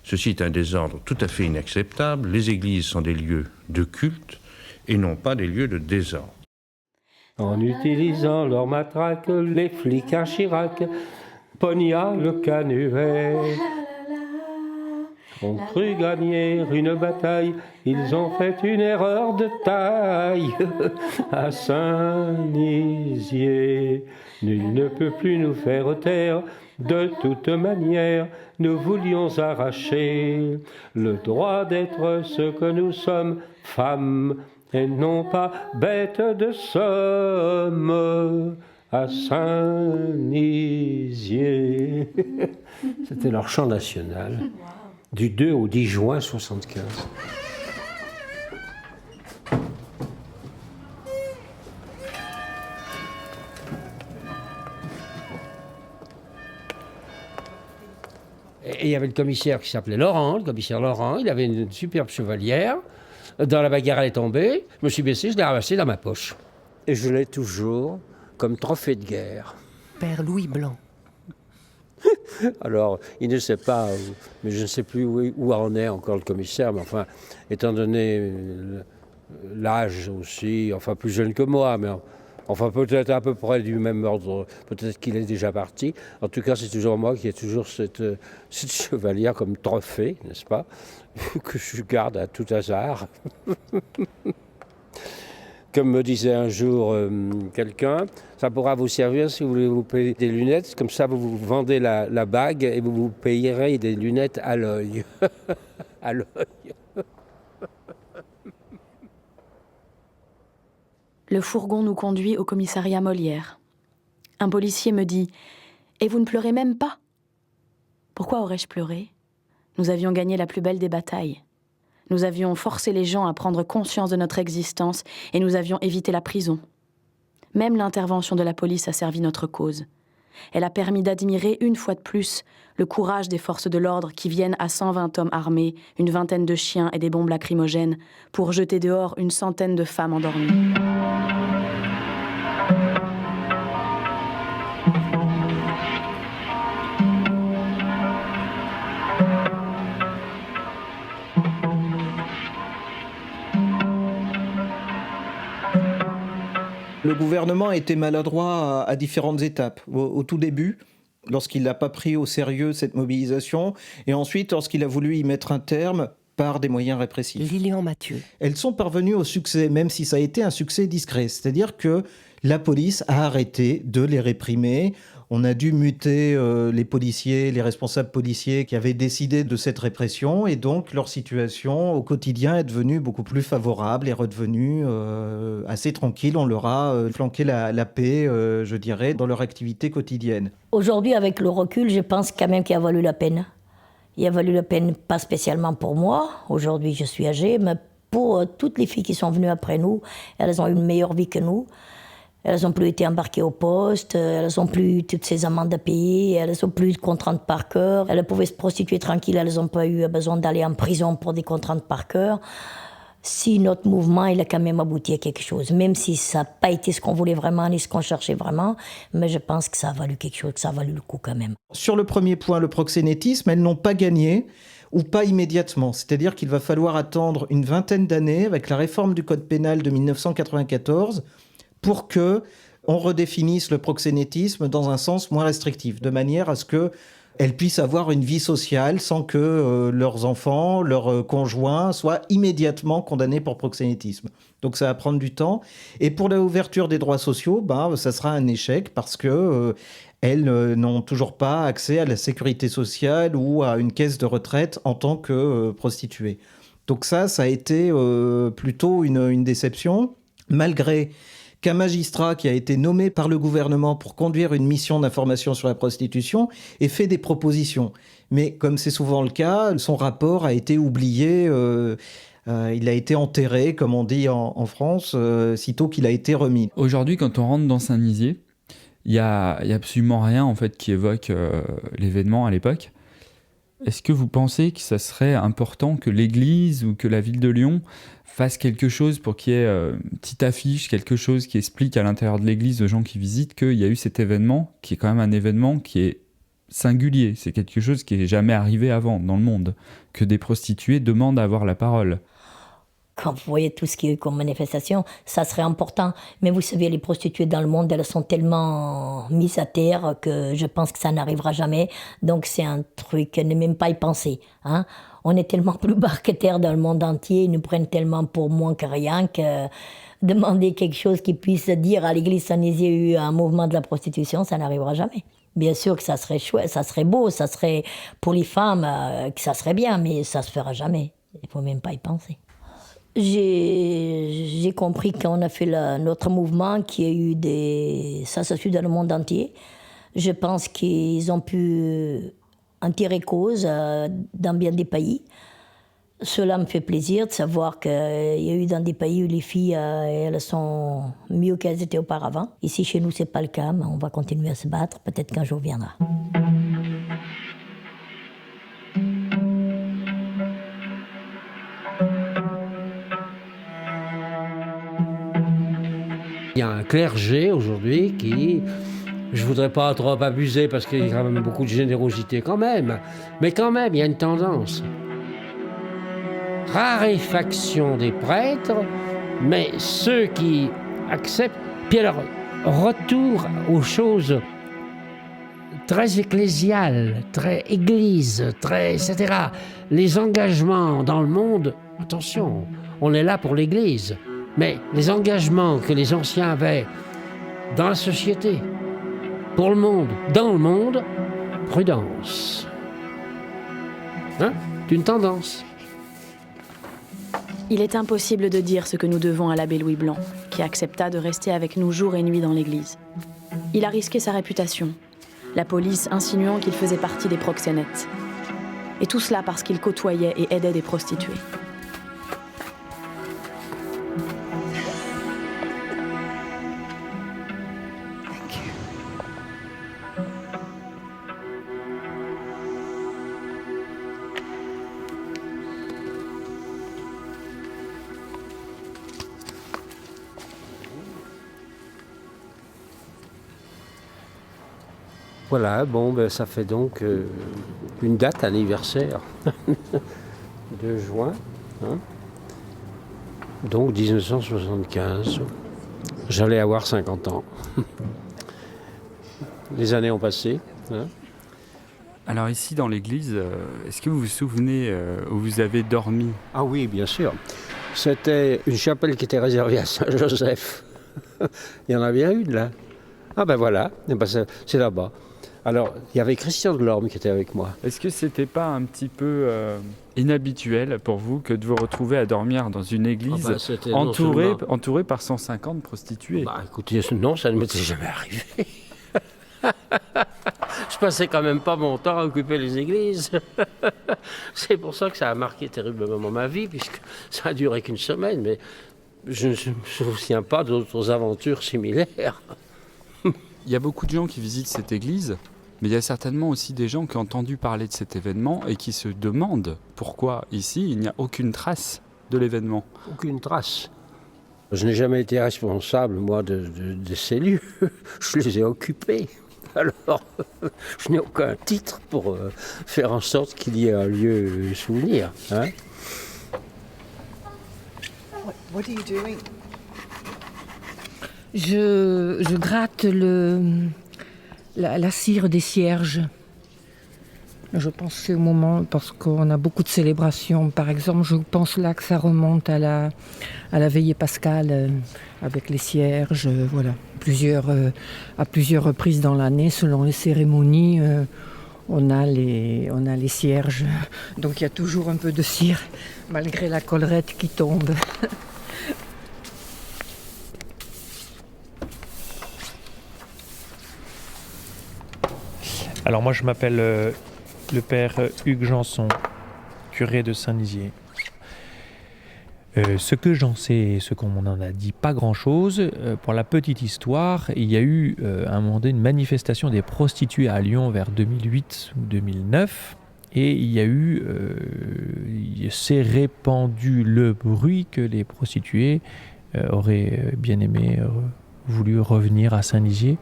Ceci est un désordre tout à fait inacceptable. Les églises sont des lieux de culte et non pas des lieux de désordre. En utilisant leur matraque, les flics à Chirac, Ponia le canuet. ont cru gagner une bataille, ils ont fait une erreur de taille. À Saint-Nizier, nul ne peut plus nous faire taire. De toute manière, nous voulions arracher le droit d'être ce que nous sommes, femmes, et non pas bêtes de somme. À Saint-Nizier. C'était leur chant national, du 2 au 10 juin 1975. Et il y avait le commissaire qui s'appelait Laurent, le commissaire Laurent, il avait une superbe chevalière. Dans la bagarre, elle est tombée, je me suis baissé, je l'ai ramassée dans ma poche. Et je l'ai toujours comme trophée de guerre. Père Louis Blanc. Alors, il ne sait pas, mais je ne sais plus où en est encore le commissaire, mais enfin, étant donné l'âge aussi, enfin plus jeune que moi, mais enfin peut-être à peu près du même ordre, peut-être qu'il est déjà parti. En tout cas, c'est toujours moi qui ai toujours cette chevalière comme trophée, n'est-ce pas, que je garde à tout hasard. Comme me disait un jour quelqu'un, ça pourra vous servir si vous voulez vous payer des lunettes. Comme ça, vous vendez la bague et vous payerez des lunettes à l'œil. À l'œil. Le fourgon nous conduit au commissariat Molière. Un policier me dit « Et vous ne pleurez même pas ?» Pourquoi aurais-je pleuré ? Nous avions gagné la plus belle des batailles. Nous avions forcé les gens à prendre conscience de notre existence et nous avions évité la prison. Même l'intervention de la police a servi notre cause. Elle a permis d'admirer une fois de plus le courage des forces de l'ordre qui viennent à 120 hommes armés, une vingtaine de chiens et des bombes lacrymogènes pour jeter dehors une centaine de femmes endormies. Le gouvernement a été maladroit à différentes étapes. Au tout début, lorsqu'il n'a pas pris au sérieux cette mobilisation, et ensuite lorsqu'il a voulu y mettre un terme par des moyens répressifs. Lilian Mathieu. Elles sont parvenues au succès, même si ça a été un succès discret. C'est-à-dire que la police a arrêté de les réprimer. On a dû muter les policiers, les responsables policiers qui avaient décidé de cette répression, et donc leur situation au quotidien est devenue beaucoup plus favorable, est redevenue assez tranquille. On leur a flanqué la paix, je dirais, dans leur activité quotidienne. Aujourd'hui, avec le recul, je pense quand même qu'il a valu la peine. Il a valu la peine, pas spécialement pour moi, aujourd'hui je suis âgée, mais pour toutes les filles qui sont venues après nous. Elles ont eu une meilleure vie que nous. Elles n'ont plus été embarquées au poste, elles n'ont plus toutes ces amendes à payer, elles n'ont plus de contraintes par cœur. Elles pouvaient se prostituer tranquilles, elles n'ont pas eu besoin d'aller en prison pour des contraintes par cœur. Si notre mouvement, il a quand même abouti à quelque chose, même si ça n'a pas été ce qu'on voulait vraiment, ni ce qu'on cherchait vraiment, mais je pense que ça a valu quelque chose, que ça a valu le coup quand même. Sur le premier point, le proxénétisme, elles n'ont pas gagné, ou pas immédiatement. C'est-à-dire qu'il va falloir attendre une vingtaine d'années, avec la réforme du Code pénal de 1994, pour que on redéfinisse le proxénétisme dans un sens moins restrictif, de manière à ce qu'elles puissent avoir une vie sociale sans que leurs enfants, leurs conjoints soient immédiatement condamnés pour proxénétisme. Donc ça va prendre du temps. Et pour l'ouverture des droits sociaux, ça sera un échec parce que elles n'ont toujours pas accès à la sécurité sociale ou à une caisse de retraite en tant que prostituées. Donc ça a été plutôt une déception, malgré qu'un magistrat qui a été nommé par le gouvernement pour conduire une mission d'information sur la prostitution ait fait des propositions. Mais comme c'est souvent le cas, son rapport a été oublié, il a été enterré, comme on dit en France, sitôt qu'il a été remis. Aujourd'hui, quand on rentre dans Saint-Nizier, il y a absolument rien en fait qui évoque l'événement à l'époque. Est-ce que vous pensez que ça serait important que l'Église ou que la ville de Lyon fasse quelque chose pour qu'il y ait une petite affiche, quelque chose qui explique à l'intérieur de l'église aux gens qui visitent qu'il y a eu cet événement, qui est quand même un événement qui est singulier. C'est quelque chose qui n'est jamais arrivé avant dans le monde, que des prostituées demandent à avoir la parole. Quand vous voyez tout ce qu'il y a eu comme manifestation, ça serait important. Mais vous savez, les prostituées dans le monde, elles sont tellement mises à terre que je pense que ça n'arrivera jamais. Donc c'est un truc, ne même pas y penser. Hein. On est tellement plus bas que terre dans le monde entier, ils nous prennent tellement pour moins que rien que demander quelque chose qui puisse dire à l'église Saint-Nizier il y a eu un mouvement de la prostitution, ça n'arrivera jamais. Bien sûr que ça serait chouette, ça serait beau, ça serait pour les femmes, que ça serait bien, mais ça se fera jamais. Il ne faut même pas y penser. J'ai compris qu'on a fait notre mouvement, qu'il y a eu ça se suit dans le monde entier. Je pense qu'ils ont pu en tirer cause dans bien des pays. Cela me fait plaisir de savoir qu'il y a eu dans des pays où les filles elles sont mieux qu'elles étaient auparavant. Ici, chez nous, c'est pas le cas, mais on va continuer à se battre. Peut-être qu'un jour viendra. Il y a un clergé aujourd'hui qui, je voudrais pas trop abuser parce qu'il y a quand même beaucoup de générosité quand même, mais quand même, il y a une tendance. Raréfaction des prêtres, mais ceux qui acceptent, puis alors, retour aux choses très ecclésiales, très église, très, etc. Les engagements dans le monde, attention, on est là pour l'église, mais les engagements que les anciens avaient dans la société, pour le monde, dans le monde, prudence. Hein? C'est une tendance. Il est impossible de dire ce que nous devons à l'abbé Louis Blanc, qui accepta de rester avec nous jour et nuit dans l'église. Il a risqué sa réputation, la police insinuant qu'il faisait partie des proxénètes. Et tout cela parce qu'il côtoyait et aidait des prostituées. Voilà, bon, ben, ça fait donc une date anniversaire de juin, hein. Donc 1975. J'allais avoir 50 ans. Les années ont passé. Hein. Alors ici dans l'église, est-ce que vous vous souvenez où vous avez dormi? Ah oui, bien sûr. C'était une chapelle qui était réservée à Saint-Joseph. Il y en a bien une là. Ah ben voilà, c'est là-bas. Alors, il y avait Christian Delorme qui était avec moi. Est-ce que c'était pas un petit peu inhabituel pour vous que de vous retrouver à dormir dans une église entourée par 150 prostituées? Bah écoutez, non, ça ne m'était jamais arrivé. Je passais quand même pas mon temps à occuper les églises. C'est pour ça que ça a marqué terriblement ma vie, puisque ça a duré qu'une semaine, mais je ne me souviens pas d'autres aventures similaires. Il y a beaucoup de gens qui visitent cette église, mais il y a certainement aussi des gens qui ont entendu parler de cet événement et qui se demandent pourquoi ici il n'y a aucune trace de l'événement. Aucune trace. Je n'ai jamais été responsable, moi, de ces lieux. Je les ai occupés. Alors, je n'ai aucun titre pour faire en sorte qu'il y ait un lieu souvenir. Hein? What are you doing? Je gratte la cire des cierges. Je pense que c'est au moment, parce qu'on a beaucoup de célébrations. Par exemple, je pense là que ça remonte à la veillée pascale avec les cierges. Voilà, à plusieurs reprises dans l'année, selon les cérémonies, on a les cierges. Donc il y a toujours un peu de cire, malgré la collerette qui tombe. Alors moi je m'appelle le père Hugues Janson, curé de Saint-Nizier. Ce que j'en sais, ce qu'on m'en a dit pas grand-chose. Pour la petite histoire, il y a eu à un moment donné une manifestation des prostituées à Lyon vers 2008 ou 2009. Et il s'est répandu le bruit que les prostituées auraient bien aimé voulu revenir à Saint-Nizier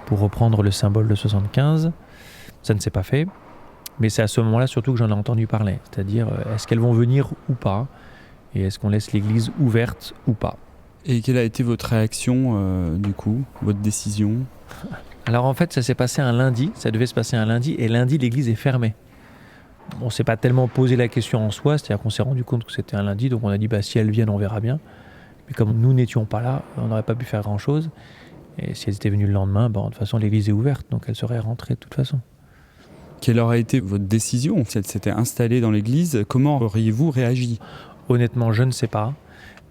pour reprendre le symbole de 75. Ça ne s'est pas fait, mais c'est à ce moment-là surtout que j'en ai entendu parler. C'est-à-dire, est-ce qu'elles vont venir ou pas? Et est-ce qu'on laisse l'église ouverte ou pas? Et quelle a été votre réaction, du coup, votre décision? Alors en fait, ça s'est passé un lundi, ça devait se passer un lundi, et lundi, l'église est fermée. On ne s'est pas tellement posé la question en soi, c'est-à-dire qu'on s'est rendu compte que c'était un lundi, donc on a dit si elles viennent, on verra bien. Mais comme nous n'étions pas là, on n'aurait pas pu faire grand-chose. Et si elles étaient venues le lendemain, de toute façon, l'église est ouverte, donc elles seraient rentrées de toute façon. Quelle aurait été votre décision si elle s'était installée dans l'église? Comment auriez-vous réagi? Honnêtement, je ne sais pas.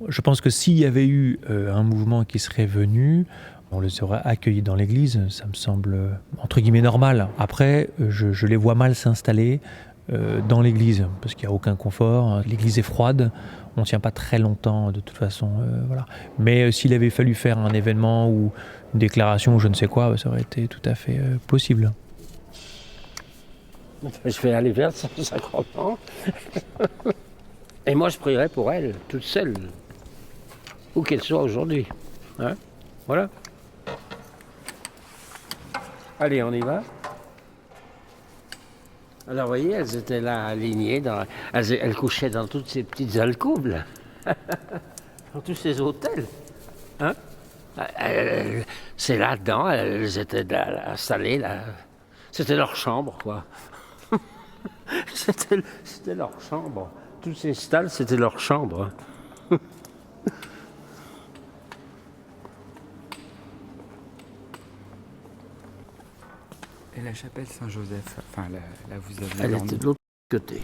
Je pense que s'il y avait eu un mouvement qui serait venu, on les aurait accueillis dans l'église, ça me semble entre guillemets normal. Après, je les vois mal s'installer dans l'église, parce qu'il n'y a aucun confort, l'église est froide, on ne tient pas très longtemps de toute façon. Voilà. Mais s'il avait fallu faire un événement ou une déclaration ou je ne sais quoi, ça aurait été tout à fait possible. Je vais aller vers son sacrement. Et moi, je prierai pour elle, toute seule, où qu'elle soit aujourd'hui. Hein? Voilà. Allez, on y va. Alors, vous voyez, elles étaient là, alignées, elles couchaient dans toutes ces petites alcôves, là. Dans tous ces hôtels. Hein? C'est là-dedans, elles étaient là, installées, là. C'était leur chambre, quoi. C'était leur chambre. Tous ces stalles, c'était leur chambre. Et la chapelle Saint-Joseph, enfin là vous avez... Elle était de l'autre côté.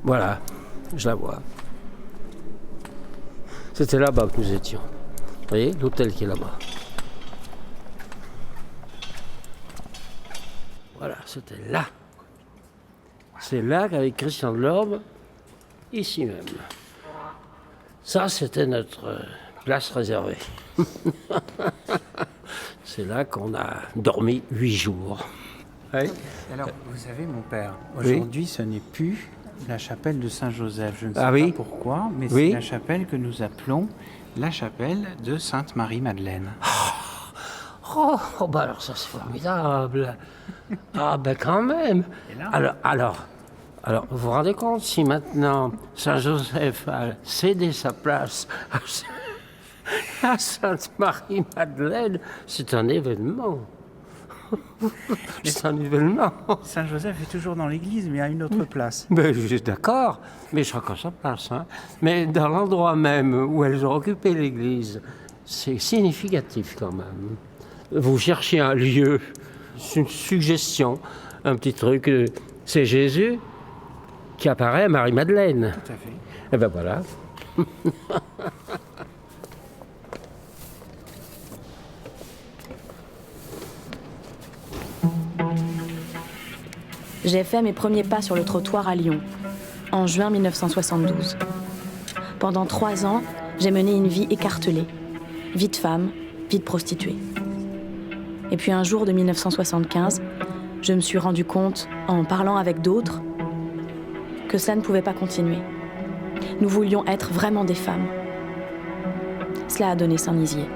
Voilà, je la vois. C'était là-bas que nous étions. Vous voyez, l'hôtel qui est là-bas. Voilà, c'était là. C'est là qu'avec Christian Delorme, ici même. Ça, c'était notre place réservée. C'est là qu'on a dormi 8 jours. Oui. Alors, vous savez, mon père, aujourd'hui, ce n'est plus la chapelle de Saint-Joseph. Je ne sais pas pourquoi, mais c'est la chapelle que nous appelons la chapelle de Sainte-Marie-Madeleine. Oh, bah alors ça, c'est formidable. Ah, ben quand même. Alors, vous vous rendez compte, si maintenant Saint-Joseph a cédé sa place à Sainte-Marie-Madeleine, c'est un événement. C'est un événement. Saint-Joseph est toujours dans l'église, mais à une autre place. Ben, je suis d'accord, mais chacun sa place. Hein. Mais dans l'endroit même où elles ont occupé l'église, c'est significatif quand même. Vous cherchez un lieu, une suggestion, un petit truc, c'est Jésus qui apparaît à Marie-Madeleine. Tout à fait. Et ben voilà. J'ai fait mes premiers pas sur le trottoir à Lyon, en juin 1972. Pendant 3 ans, j'ai mené une vie écartelée. Vie de femme, vie de prostituée. Et puis un jour de 1975, je me suis rendu compte, en parlant avec d'autres, que cela ne pouvait pas continuer. Nous voulions être vraiment des femmes. Cela a donné Saint-Nizier.